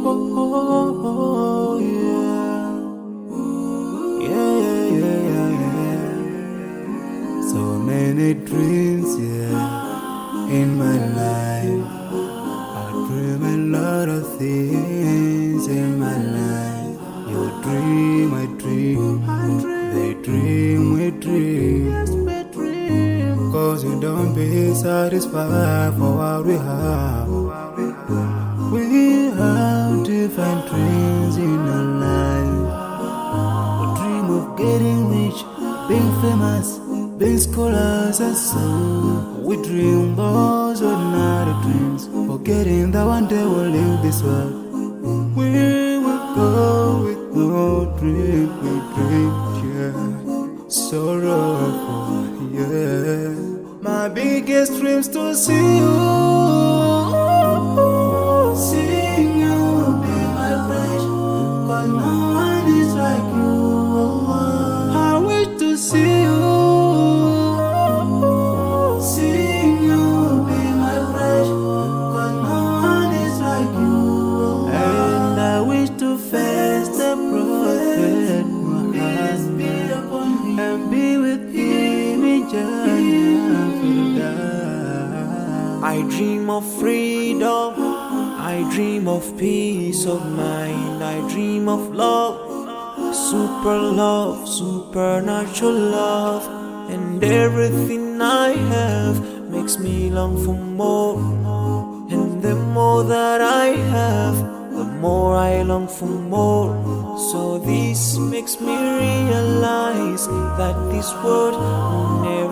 oh, yeah. Yeah, yeah, yeah, yeah, yeah. So many dreams, yeah, in my life. I dream a lot of things in my life. You dream, I dream. They dream, we dream. Cause you don't be satisfied for what we have. We have different dreams in our life. We dream of getting rich, being famous, being scholars and so. We dream those ordinary dreams, forgetting that one day we'll leave this world. We will go with no dream, we dream, yeah. Sorrowful, yeah. My biggest dreams to see you, seeing you be my friend. Cause no one is like you. I wish to see you, seeing you be my friend. Cause no one is like you. And I wish to face the prophet Muhammad and be with him in Jannah. I dream of freedom, I dream of peace of mind, I dream of love, supernatural love, and everything I have makes me long for more. And the more that I have, the more I long for more. So this makes me realize that this world will never